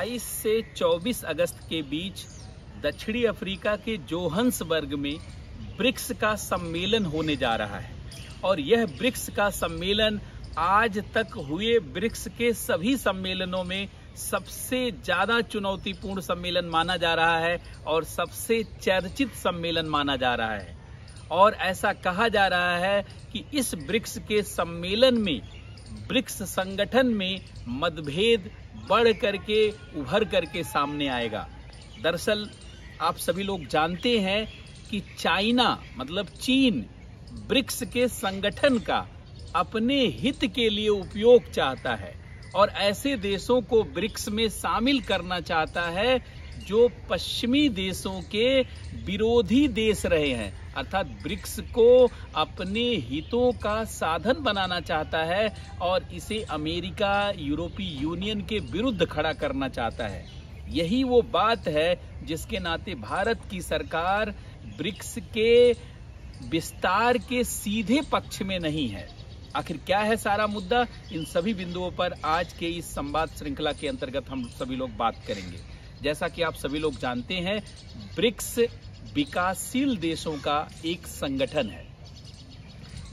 22 से 24 अगस्त के बीच दक्षिणी अफ्रीका के जोहान्सबर्ग में ब्रिक्स का सम्मेलन होने जा रहा है और यह ब्रिक्स का सम्मेलन आज तक हुए ब्रिक्स के सभी सम्मेलनों में सबसे ज्यादा चुनौतीपूर्ण सम्मेलन माना जा रहा है और सबसे चर्चित सम्मेलन माना जा रहा है। और ऐसा कहा जा रहा है कि इस ब्रिक्स के सम्मेलन में ब्रिक्स संगठन में मतभेद बढ़ करके उभर करके सामने आएगा। दरअसल आप सभी लोग जानते हैं कि चाइना मतलब चीन ब्रिक्स के संगठन का अपने हित के लिए उपयोग चाहता है और ऐसे देशों को ब्रिक्स में शामिल करना चाहता है जो पश्चिमी देशों के विरोधी देश रहे हैं, अर्थात ब्रिक्स को अपने हितों का साधन बनाना चाहता है और इसे अमेरिका, यूरोपीय यूनियन के विरुद्ध खड़ा करना चाहता है। यही वो बात है जिसके नाते भारत की सरकार ब्रिक्स के विस्तार के सीधे पक्ष में नहीं है। आखिर क्या है सारा मुद्दा, इन सभी बिंदुओं पर आज के इस संवाद श्रृंखला के अंतर्गत हम सभी लोग बात करेंगे। जैसा कि आप सभी लोग जानते हैं, ब्रिक्स विकासशील देशों का एक संगठन है।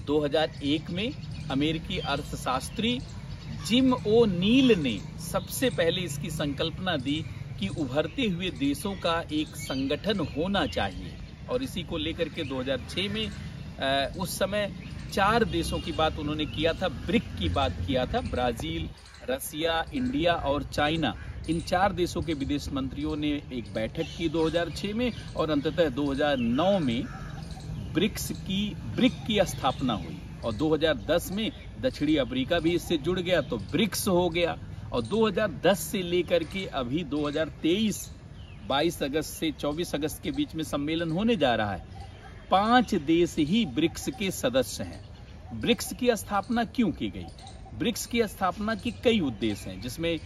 2001 में अमेरिकी अर्थशास्त्री जिम ओ नील ने सबसे पहले इसकी संकल्पना दी कि उभरते हुए देशों का एक संगठन होना चाहिए और इसी को लेकर के 2006 में उस समय 4 देशों की बात उन्होंने किया था, ब्रिक की बात किया था। ब्राजील, रसिया, इंडिया और चाइना, इन 4 देशों के विदेश मंत्रियों ने एक बैठक की 2006 में और अंततः 2009 में ब्रिक की स्थापना हुई और 2010 में दक्षिणी अफ्रीका भी इससे जुड़ गया तो ब्रिक्स हो गया। और 2010 से लेकर के अभी 2023 22 अगस्त से 24 अगस्त के बीच में सम्मेलन होने जा रहा है। 5 देश ही ब्रिक्स के सदस्य हैं। ब्रिक्स की स्थापना क्यों की गई? ब्रिक्स की स्थापना के कई उद्देश्य हैं, जिसमें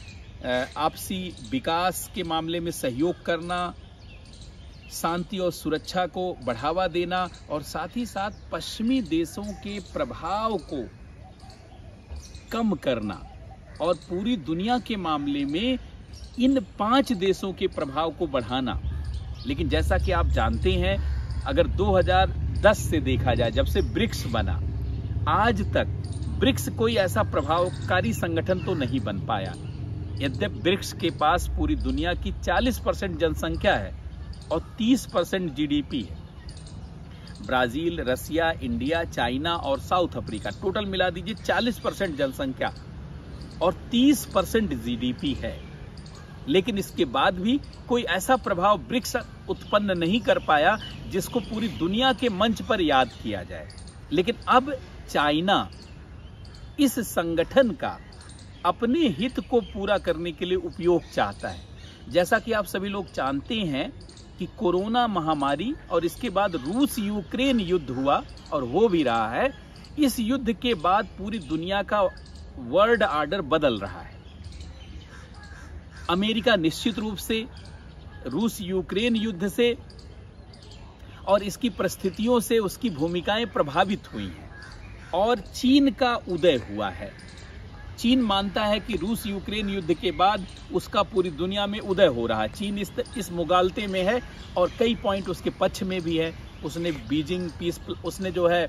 आपसी विकास के मामले में सहयोग करना, शांति और सुरक्षा को बढ़ावा देना और साथ ही साथ पश्चिमी देशों के प्रभाव को कम करना और पूरी दुनिया के मामले में इन 5 देशों के प्रभाव को बढ़ाना। लेकिन जैसा कि आप जानते हैं, अगर 2010 से देखा जाए, जब से ब्रिक्स बना आज तक ब्रिक्स कोई ऐसा प्रभावकारी संगठन तो नहीं बन पाया। यद्यपि ब्रिक्स के पास पूरी दुनिया की 40% जनसंख्या है और 30% जीडीपी है। ब्राजील, रसिया, इंडिया, चाइना और साउथ अफ्रीका टोटल मिला दीजिए 40% जनसंख्या और 30% जीडीपी है। लेकिन इसके बाद भी कोई ऐसा प्रभाव ब्रिक्स उत्पन्न नहीं कर पाया जिसको पूरी दुनिया के मंच पर याद किया जाए। लेकिन अब चाइना इस संगठन का अपने हित को पूरा करने के लिए उपयोग चाहता है। जैसा कि आप सभी लोग जानते हैं कि कोरोना महामारी और इसके बाद रूस यूक्रेन युद्ध हुआ और हो भी रहा है। इस युद्ध के बाद पूरी दुनिया का वर्ल्ड ऑर्डर बदल रहा है। अमेरिका निश्चित रूप से रूस यूक्रेन युद्ध से और इसकी परिस्थितियों से उसकी भूमिकाएं प्रभावित हुई हैं और चीन का उदय हुआ है। चीन मानता है कि रूस यूक्रेन युद्ध के बाद उसका पूरी दुनिया में उदय हो रहा है। चीन इस मुगालते में है और कई पॉइंट उसके पक्ष में भी है। उसने बीजिंग पीस, उसने जो है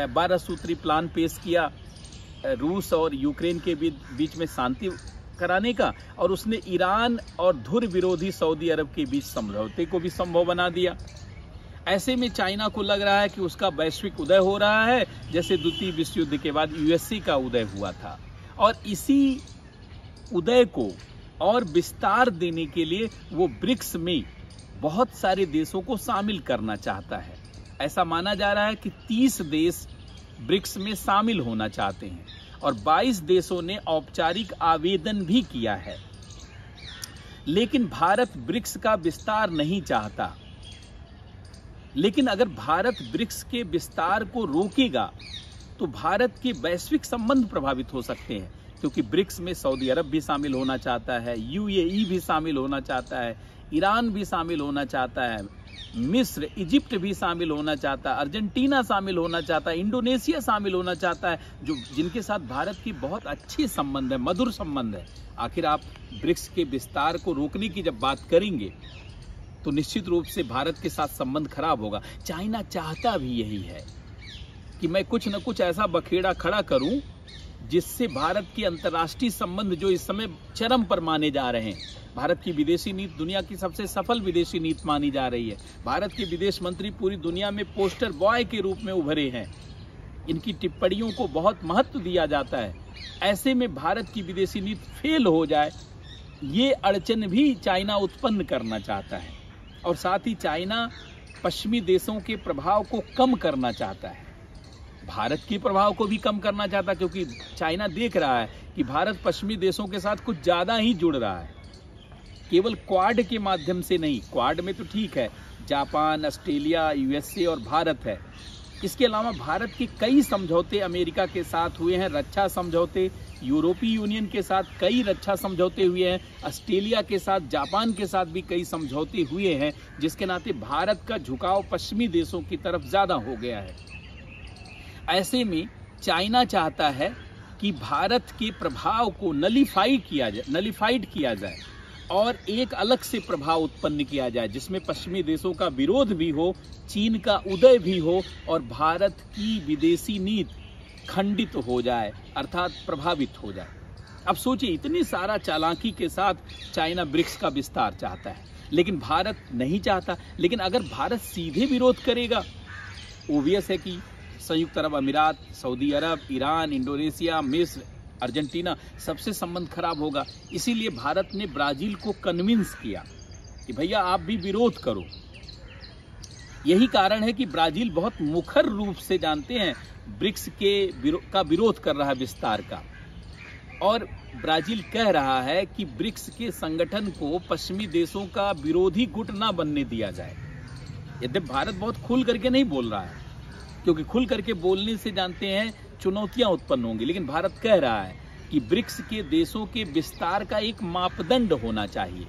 12 सूत्री प्लान पेश किया रूस और यूक्रेन के बीच में शांति कराने का, और उसने ईरान और धुर विरोधी सऊदी अरब के बीच समझौते को भी संभव बना दिया। ऐसे में चाइना को लग रहा है कि उसका वैश्विक उदय हो रहा है, जैसे द्वितीय विश्व युद्ध के बाद यूएसए का उदय हुआ था। और इसी उदय को और विस्तार देने के लिए वो ब्रिक्स में बहुत सारे देशों को शामिल करना चाहता है। ऐसा माना जा रहा है कि 30 देश ब्रिक्स में शामिल होना चाहते हैं और 22 देशों ने औपचारिक आवेदन भी किया है। लेकिन भारत ब्रिक्स का विस्तार नहीं चाहता। लेकिन अगर भारत ब्रिक्स के विस्तार को रोकेगा तो भारत के वैश्विक संबंध प्रभावित हो सकते हैं, क्योंकि ब्रिक्स में सऊदी अरब भी शामिल होना चाहता है, यूएई भी शामिल होना चाहता है, ईरान भी शामिल होना चाहता है, मिस्र, इजिप्ट भी शामिल होना चाहता है, अर्जेंटीना शामिल होना चाहता है, इंडोनेशिया शामिल होना चाहता है, जिनके साथ भारत की बहुत अच्छी संबंध है, मधुर संबंध है। आखिर आप ब्रिक्स के विस्तार को रोकने की जब बात करेंगे तो निश्चित रूप से भारत के साथ संबंध खराब होगा। चाइना चाहता भी यही है कि मैं कुछ न कुछ ऐसा बखेड़ा खड़ा करूं जिससे भारत के अंतर्राष्ट्रीय संबंध जो इस समय चरम पर माने जा रहे हैं। भारत की विदेशी नीति दुनिया की सबसे सफल विदेशी नीति मानी जा रही है। भारत के विदेश मंत्री पूरी दुनिया में पोस्टर बॉय के रूप में उभरे हैं। इनकी टिप्पणियों को बहुत महत्व दिया जाता है। ऐसे में भारत की विदेशी नीति फेल हो जाए, ये अड़चन भी चाइना उत्पन्न करना चाहता है। और साथ ही चाइना पश्चिमी देशों के प्रभाव को कम करना चाहता है, भारत के प्रभाव को भी कम करना चाहता है, क्योंकि चाइना देख रहा है कि भारत पश्चिमी देशों के साथ कुछ ज्यादा ही जुड़ रहा है। केवल क्वाड के माध्यम से नहीं, क्वाड में तो ठीक है, जापान, ऑस्ट्रेलिया, यूएसए और भारत है। इसके अलावा भारत के कई समझौते अमेरिका के साथ हुए हैं, रक्षा समझौते, यूरोपीय यूनियन के साथ कई रक्षा समझौते हुए हैं, ऑस्ट्रेलिया के साथ, जापान के साथ भी कई समझौते हुए हैं, जिसके नाते भारत का झुकाव पश्चिमी देशों की तरफ ज्यादा हो गया है। ऐसे में चाइना चाहता है कि भारत के प्रभाव को नलिफाइड किया जाए और एक अलग से प्रभाव उत्पन्न किया जाए, जिसमें पश्चिमी देशों का विरोध भी हो, चीन का उदय भी हो और भारत की विदेशी नीति खंडित हो जाए, अर्थात प्रभावित हो जाए। अब सोचिए, इतनी सारा चालाकी के साथ चाइना ब्रिक्स का विस्तार चाहता है, लेकिन भारत नहीं चाहता। लेकिन अगर भारत सीधे विरोध करेगा, ओबियस है कि संयुक्त अरब अमीरात, सऊदी अरब, ईरान, इंडोनेशिया, मिस्र, अर्जेंटीना सबसे संबंध खराब होगा। इसीलिए भारत ने ब्राजील को कन्विंस किया कि भैया आप भी विरोध करो। यही कारण है कि ब्राजील बहुत मुखर रूप से जानते हैं ब्रिक्स का विरोध कर रहा है विस्तार का, और ब्राजील कह रहा है कि ब्रिक्स के संगठन को पश्चिमी देशों का विरोधी गुट ना बनने दिया जाए। यद्यपि भारत बहुत खुल करके नहीं बोल रहा है, क्योंकि खुल करके बोलने से जानते हैं चुनौतियां उत्पन्न होंगी, लेकिन भारत कह रहा है कि ब्रिक्स के देशों के विस्तार का एक मापदंड होना चाहिए।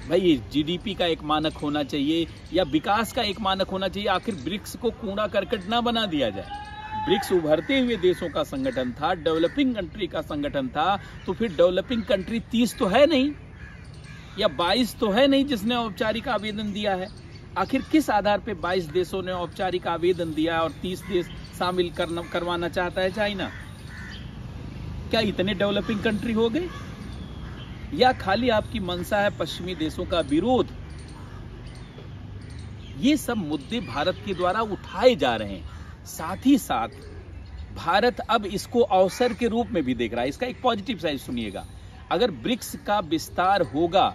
भाई जीडीपी का एक मानक होना चाहिए या विकास का एक मानक होना चाहिए। आखिर ब्रिक्स को कूड़ा करकट ना बना दिया जाए। ब्रिक्स उभरते हुए देशों का संगठन था, डेवलपिंग कंट्री का संगठन था, तो फिर डेवलपिंग कंट्री 30 तो है नहीं या 22 तो है नहीं जिसने औपचारिक आवेदन दिया है। आखिर किस आधार पे 22 देशों ने औपचारिक आवेदन दिया और 30 देश शामिल करवाना चाहता है चाइना? क्या इतने डेवलपिंग कंट्री हो गए, या खाली आपकी मंशा है पश्चिमी देशों का विरोध? ये सब मुद्दे भारत के द्वारा उठाए जा रहे हैं। साथ ही साथ भारत अब इसको अवसर के रूप में भी देख रहा है। इसका एक पॉजिटिव साइड सुनिएगा। अगर ब्रिक्स का विस्तार होगा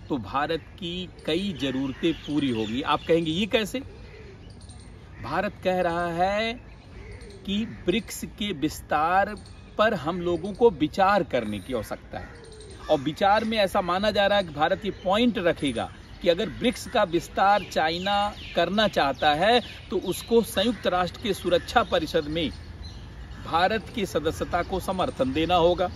तो भारत की कई जरूरतें पूरी होगी। आप कहेंगे ये कैसे? भारत कह रहा है कि ब्रिक्स के विस्तार पर हम लोगों को विचार करने की आवश्यकता है, और विचार में ऐसा माना जा रहा है कि भारत ये पॉइंट रखेगा कि अगर ब्रिक्स का विस्तार चाइना करना चाहता है तो उसको संयुक्त राष्ट्र के सुरक्षा परिषद में भारत की सदस्यता को समर्थन देना होगा।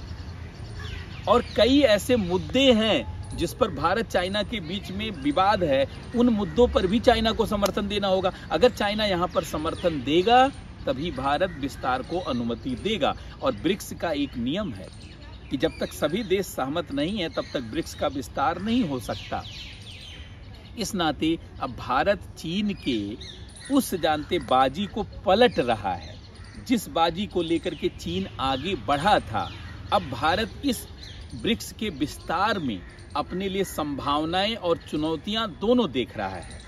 और कई ऐसे मुद्दे हैं जिस पर भारत चाइना के बीच में विवाद है, उन मुद्दों पर भी चाइना को समर्थन देना होगा। अगर चाइना यहां पर समर्थन देगा तभी भारत विस्तार को अनुमति देगा। और ब्रिक्स का एक नियम है कि जब तक सभी देश सहमत नहीं है तब तक ब्रिक्स का विस्तार नहीं हो सकता। इस नाते अब भारत चीन के उस जानते बाजी को पलट रहा है जिस बाजी को लेकर के चीन आगे बढ़ा था। अब भारत इस ब्रिक्स के विस्तार में अपने लिए संभावनाएं और चुनौतियां दोनों देख रहा है।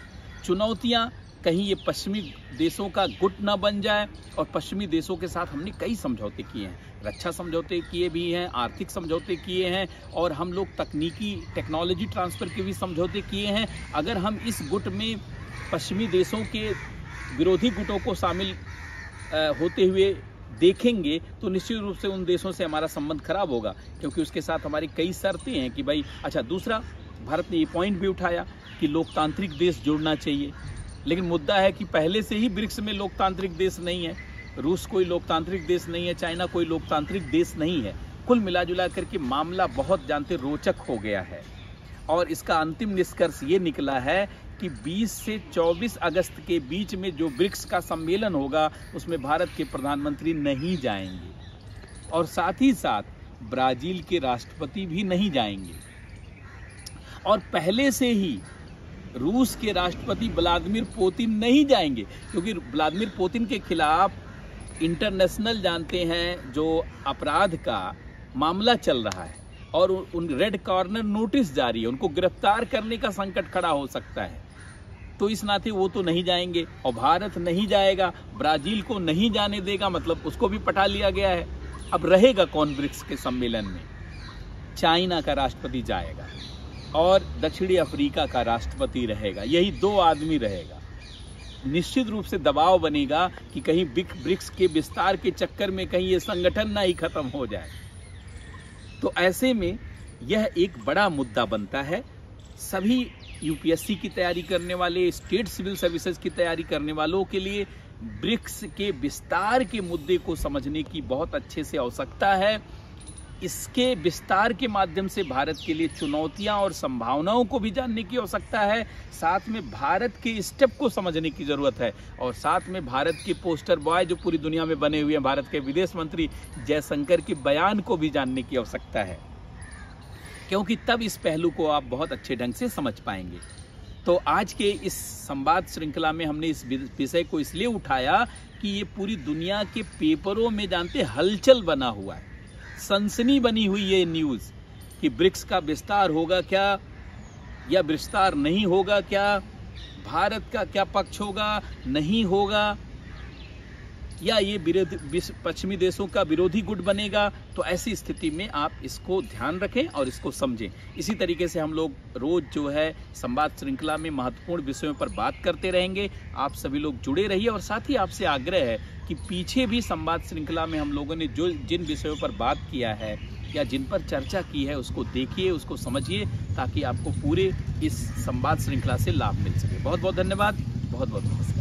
चुनौतियां, कहीं ये पश्चिमी देशों का गुट न बन जाए, और पश्चिमी देशों के साथ हमने कई समझौते किए हैं, रक्षा समझौते किए भी हैं, आर्थिक समझौते किए हैं, और हम लोग टेक्नोलॉजी ट्रांसफर के भी समझौते किए हैं। अगर हम इस गुट में पश्चिमी देशों के विरोधी गुटों को शामिल होते हुए देखेंगे तो निश्चित रूप से उन देशों से हमारा संबंध खराब होगा, क्योंकि उसके साथ हमारी कई शर्तें हैं कि भाई अच्छा। दूसरा, भारत ने ये पॉइंट भी उठाया कि लोकतांत्रिक देश जुड़ना चाहिए, लेकिन मुद्दा है कि पहले से ही ब्रिक्स में लोकतांत्रिक देश नहीं है। रूस कोई लोकतांत्रिक देश नहीं है, चाइना कोई लोकतांत्रिक देश नहीं है। कुल मिला जुला करके मामला बहुत जानते रोचक हो गया है, और इसका अंतिम निष्कर्ष ये निकला है कि 20 से 24 अगस्त के बीच में जो ब्रिक्स का सम्मेलन होगा उसमें भारत के प्रधानमंत्री नहीं जाएंगे और साथ ही साथ ब्राजील के राष्ट्रपति भी नहीं जाएंगे। और पहले से ही रूस के राष्ट्रपति व्लादिमीर पुतिन नहीं जाएंगे, क्योंकि व्लादिमीर पुतिन के खिलाफ इंटरनेशनल जानते हैं जो अपराध का मामला चल रहा है और उन रेड कॉर्नर नोटिस जारी है, उनको गिरफ्तार करने का संकट खड़ा हो सकता है। तो इस नाते वो तो नहीं जाएंगे और भारत नहीं जाएगा, ब्राजील को नहीं जाने देगा, मतलब उसको भी पटा लिया गया है। अब रहेगा कौन ब्रिक्स के सम्मेलन में? चाइना का राष्ट्रपति जाएगा और दक्षिणी अफ्रीका का राष्ट्रपति रहेगा, यही 2 आदमी रहेगा। निश्चित रूप से दबाव बनेगा कि कहीं ब्रिक्स के विस्तार के चक्कर में कहीं ये संगठन ना ही खत्म हो जाए। तो ऐसे में यह एक बड़ा मुद्दा बनता है। सभी यूपीएससी की तैयारी करने वाले, स्टेट सिविल सर्विसेज की तैयारी करने वालों के लिए ब्रिक्स के विस्तार के मुद्दे को समझने की बहुत अच्छे से आवश्यकता है। इसके विस्तार के माध्यम से भारत के लिए चुनौतियां और संभावनाओं को भी जानने की आवश्यकता है। साथ में भारत के स्टेप को समझने की जरूरत है और साथ में भारत के पोस्टर बॉय जो पूरी दुनिया में बने हुए हैं, भारत के विदेश मंत्री जयशंकर के बयान को भी जानने की आवश्यकता है, क्योंकि तब इस पहलू को आप बहुत अच्छे ढंग से समझ पाएंगे। तो आज के इस संवाद श्रृंखला में हमने इस विषय को इसलिए उठाया कि ये पूरी दुनिया के पेपरों में जानते हलचल बना हुआ है, सनसनी बनी हुई ये न्यूज़ कि ब्रिक्स का विस्तार होगा क्या या विस्तार नहीं होगा क्या, भारत का क्या पक्ष होगा, नहीं होगा, या ये पश्चिमी देशों का विरोधी गुट बनेगा। तो ऐसी स्थिति में आप इसको ध्यान रखें और इसको समझें। इसी तरीके से हम लोग रोज जो है संवाद श्रृंखला में महत्वपूर्ण विषयों पर बात करते रहेंगे। आप सभी लोग जुड़े रहिए और साथ ही आपसे आग्रह है कि पीछे भी संवाद श्रृंखला में हम लोगों ने जो जिन विषयों पर बात किया है या जिन पर चर्चा की है उसको देखिए, उसको समझिए, ताकि आपको पूरे इस संवाद श्रृंखला से लाभ मिल सके। बहुत बहुत धन्यवाद, बहुत बहुत नमस्कार।